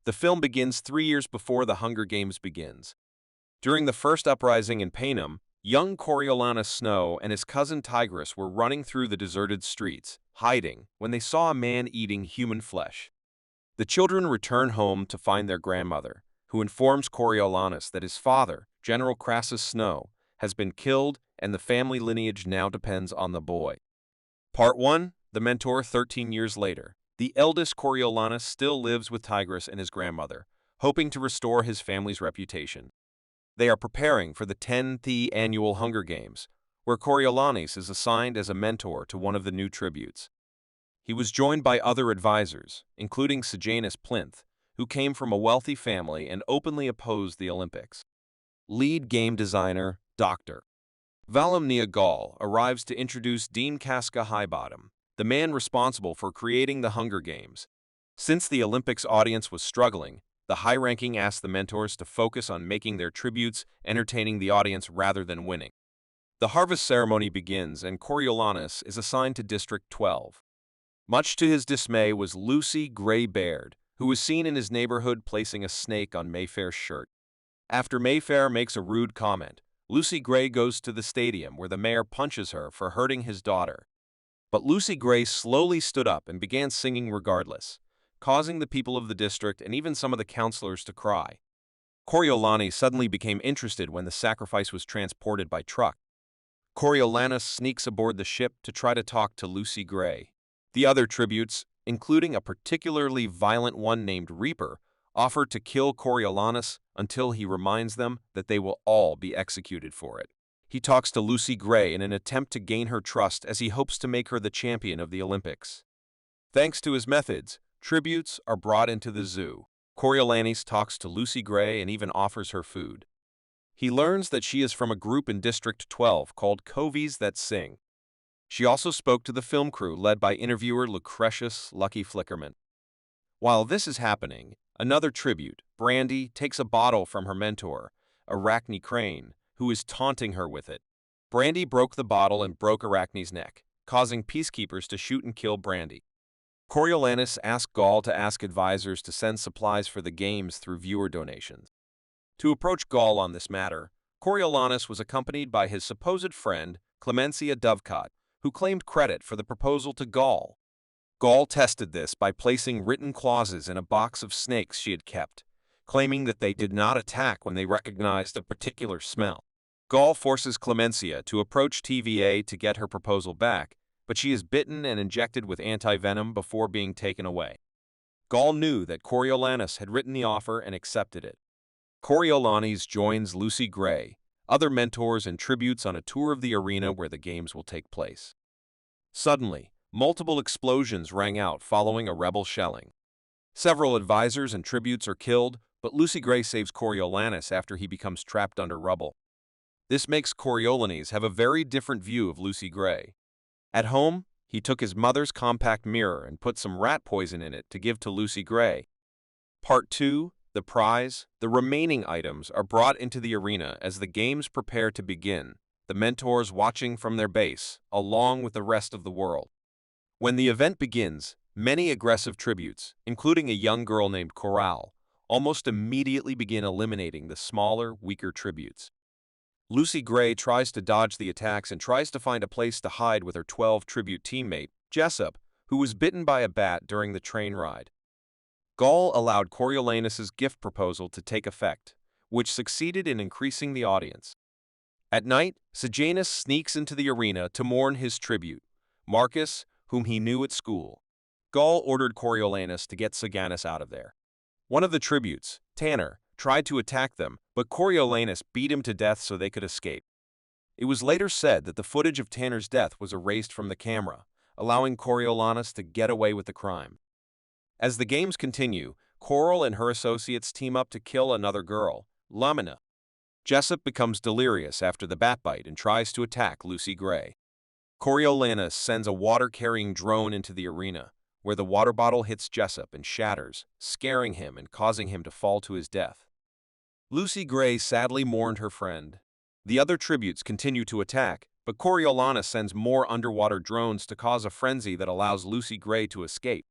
The film begins 3 years before the Hunger Games begins. During the first uprising in Panem, young Coriolanus Snow and his cousin Tigris were running through the deserted streets, hiding, when they saw a man eating human flesh. The children return home to find their grandmother, who informs Coriolanus that his father, General Crassus Snow, has been killed and the family lineage now depends on the boy. Part 1. The Mentor 13 years later. The eldest Coriolanus still lives with Tigris and his grandmother, hoping to restore his family's reputation. They are preparing for the 10th annual Hunger Games, where Coriolanus is assigned as a mentor to one of the new tributes. He was joined by other advisors, including Sejanus Plinth, who came from a wealthy family and openly opposed the Olympics. Lead game designer, Dr. Valimnia Gall, arrives to introduce Dean Casca Highbottom, the man responsible for creating the Hunger Games. Since the Olympics audience was struggling, the high-ranking asked the mentors to focus on making their tributes entertaining the audience rather than winning. The harvest ceremony begins and Coriolanus is assigned to District 12. Much to his dismay was Lucy Gray Baird, who was seen in his neighborhood placing a snake on Mayfair's shirt. After Mayfair makes a rude comment, Lucy Gray goes to the stadium where the mayor punches her for hurting his daughter. But Lucy Gray slowly stood up and began singing regardless, causing the people of the district and even some of the councilors to cry. Coriolanus suddenly became interested when the sacrifice was transported by truck. Coriolanus sneaks aboard the ship to try to talk to Lucy Gray. The other tributes, including a particularly violent one named Reaper, offer to kill Coriolanus until he reminds them that they will all be executed for it. He talks to Lucy Gray in an attempt to gain her trust as he hopes to make her the champion of the Olympics. Thanks to his methods, tributes are brought into the zoo. Coriolanus talks to Lucy Gray and even offers her food. He learns that she is from a group in District 12 called Covies That Sing. She also spoke to the film crew led by interviewer Lucretius Lucky Flickerman. While this is happening, another tribute, Brandy, takes a bottle from her mentor, Arachne Crane, who is taunting her with it. Brandy broke the bottle and broke Arachne's neck, causing peacekeepers to shoot and kill Brandy. Coriolanus asked Gall to ask advisors to send supplies for the games through viewer donations. To approach Gall on this matter, Coriolanus was accompanied by his supposed friend, Clemencia Dovecot, who claimed credit for the proposal to Gall. Gall tested this by placing written clauses in a box of snakes she had kept, claiming that they did not attack when they recognized a particular smell. Gall forces Clemencia to approach TVA to get her proposal back, but she is bitten and injected with anti-venom before being taken away. Gall knew that Coriolanus had written the offer and accepted it. Coriolanus joins Lucy Gray, other mentors and tributes on a tour of the arena where the games will take place. Suddenly, multiple explosions rang out following a rebel shelling. Several advisors and tributes are killed, but Lucy Gray saves Coriolanus after he becomes trapped under rubble. This makes Coriolanus have a very different view of Lucy Gray. At home, he took his mother's compact mirror and put some rat poison in it to give to Lucy Gray. Part 2, the prize. The remaining items are brought into the arena as the games prepare to begin, the mentors watching from their base, along with the rest of the world. When the event begins, many aggressive tributes, including a young girl named Coral, almost immediately begin eliminating the smaller, weaker tributes. Lucy Gray tries to dodge the attacks and tries to find a place to hide with her 12 tribute teammate, Jessup, who was bitten by a bat during the train ride. Gall allowed Coriolanus's gift proposal to take effect, which succeeded in increasing the audience. At night, Sejanus sneaks into the arena to mourn his tribute, Marcus, whom he knew at school. Gall ordered Coriolanus to get Sejanus out of there. One of the tributes, Tanner, tried to attack them, but Coriolanus beat him to death so they could escape. It was later said that the footage of Tanner's death was erased from the camera, allowing Coriolanus to get away with the crime. As the games continue, Coral and her associates team up to kill another girl, Lamina. Jessup becomes delirious after the bat bite and tries to attack Lucy Gray. Coriolanus sends a water-carrying drone into the arena, where the water bottle hits Jessup and shatters, scaring him and causing him to fall to his death. Lucy Gray sadly mourned her friend. The other tributes continue to attack, but Coriolanus sends more underwater drones to cause a frenzy that allows Lucy Gray to escape.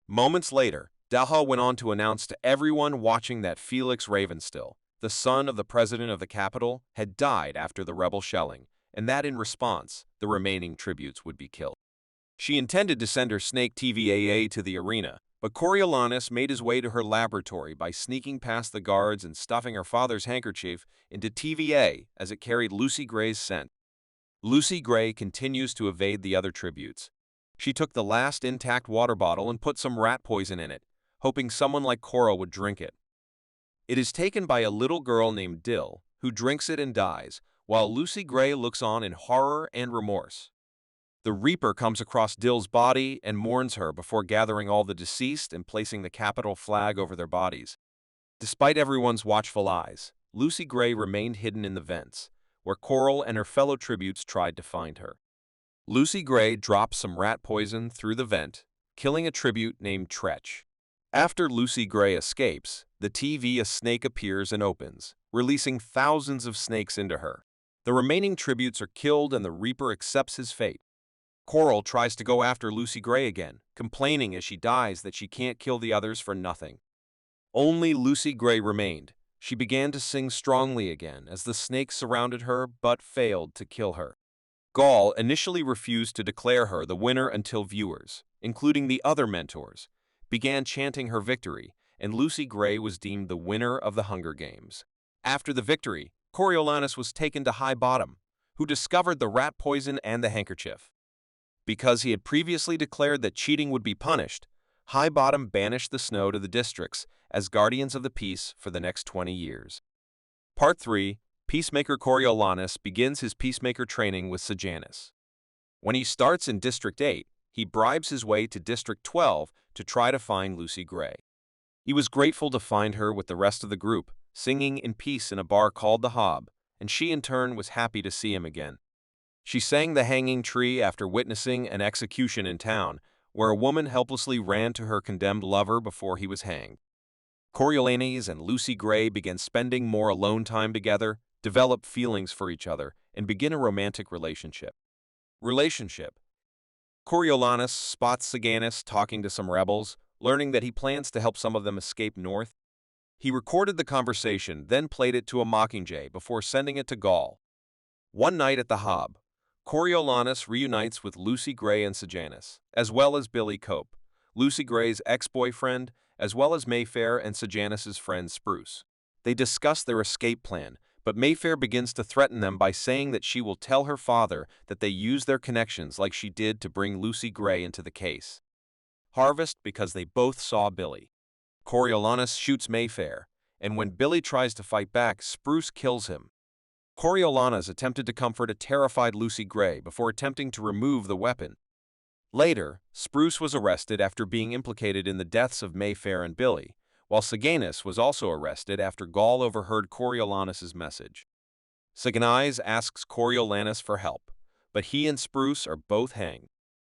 Moments later, Daha went on to announce to everyone watching that Felix Ravenstill, the son of the president of the capital, had died after the rebel shelling, and that in response, the remaining tributes would be killed. She intended to send her snake TVA to the arena, but Coriolanus made his way to her laboratory by sneaking past the guards and stuffing her father's handkerchief into TVA as it carried Lucy Gray's scent. Lucy Gray continues to evade the other tributes. She took the last intact water bottle and put some rat poison in it, hoping someone like Cora would drink it. It is taken by a little girl named Dill, who drinks it and dies, while Lucy Gray looks on in horror and remorse. The Reaper comes across Dill's body and mourns her before gathering all the deceased and placing the Capitol flag over their bodies. Despite everyone's watchful eyes, Lucy Gray remained hidden in the vents, where Coral and her fellow tributes tried to find her. Lucy Gray drops some rat poison through the vent, killing a tribute named Tretch. After Lucy Gray escapes, the TVA snake appears and opens, releasing thousands of snakes into her. The remaining tributes are killed and the Reaper accepts his fate. Coral tries to go after Lucy Gray again, complaining as she dies that she can't kill the others for nothing. Only Lucy Gray remained. She began to sing strongly again as the snakes surrounded her but failed to kill her. Gall initially refused to declare her the winner until viewers, including the other mentors, began chanting her victory, and Lucy Gray was deemed the winner of the Hunger Games. After the victory, Coriolanus was taken to High Bottom, who discovered the rat poison and the handkerchief. Because he had previously declared that cheating would be punished, High Bottom banished the Snow to the districts as guardians of the peace for the next 20 years. Part 3. Peacemaker Coriolanus begins his peacemaker training with Sejanus. When he starts in District 8, he bribes his way to District 12 to try to find Lucy Gray. He was grateful to find her with the rest of the group, singing in peace in a bar called The Hob, and she in turn was happy to see him again. She sang The Hanging Tree after witnessing an execution in town, where a woman helplessly ran to her condemned lover before he was hanged. Coriolanus and Lucy Gray began spending more alone time together, develop feelings for each other, and begin a romantic relationship. Coriolanus spots Sejanus talking to some rebels, learning that he plans to help some of them escape north. He recorded the conversation, then played it to a mockingjay before sending it to Gall. One night at the Hob, Coriolanus reunites with Lucy Gray and Sejanus, as well as Billy Cope, Lucy Gray's ex-boyfriend, as well as Mayfair and Sejanus's friend Spruce. They discuss their escape plan, but Mayfair begins to threaten them by saying that she will tell her father that they used their connections like she did to bring Lucy Gray into the case. Harvest because they both saw Billy. Coriolanus shoots Mayfair, and when Billy tries to fight back, Spruce kills him. Coriolanus attempted to comfort a terrified Lucy Gray before attempting to remove the weapon. Later, Spruce was arrested after being implicated in the deaths of Mayfair and Billy, while Sejanus was also arrested after Gall overheard Coriolanus' message. Sejanus asks Coriolanus for help, but he and Spruce are both hanged.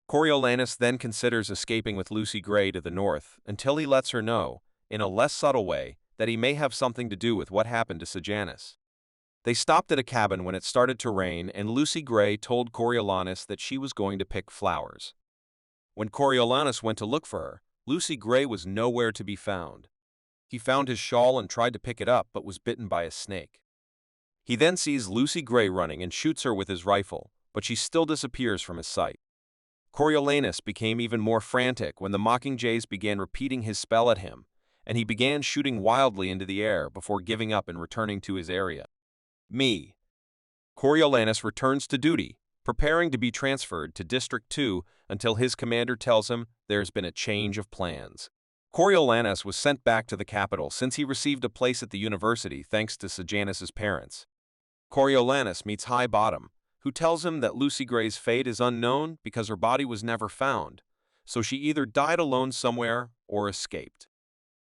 Coriolanus then considers escaping with Lucy Gray to the north until he lets her know, in a less subtle way, that he may have something to do with what happened to Sejanus. They stopped at a cabin when it started to rain, and Lucy Gray told Coriolanus that she was going to pick flowers. When Coriolanus went to look for her, Lucy Gray was nowhere to be found. He found his shawl and tried to pick it up but was bitten by a snake. He then sees Lucy Gray running and shoots her with his rifle, but she still disappears from his sight. Coriolanus became even more frantic when the mockingjays began repeating his spell at him, and he began shooting wildly into the air before giving up and returning to his area. Coriolanus returns to duty, preparing to be transferred to District 2 until his commander tells him there's been a change of plans. Coriolanus was sent back to the capital since he received a place at the university thanks to Sejanus' parents. Coriolanus meets High Bottom, who tells him that Lucy Gray's fate is unknown because her body was never found, so she either died alone somewhere or escaped.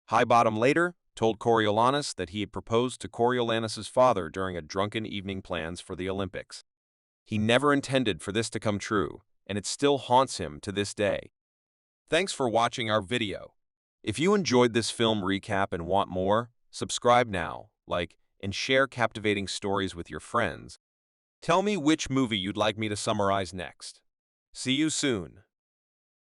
High Bottom later told Coriolanus that he had proposed to Coriolanus' father during a drunken evening plans for the Olympics. He never intended for this to come true, and it still haunts him to this day. Thanks for watching our video. If you enjoyed this film recap and want more, subscribe now, like, and share captivating stories with your friends. Tell me which movie you'd like me to summarize next. See you soon.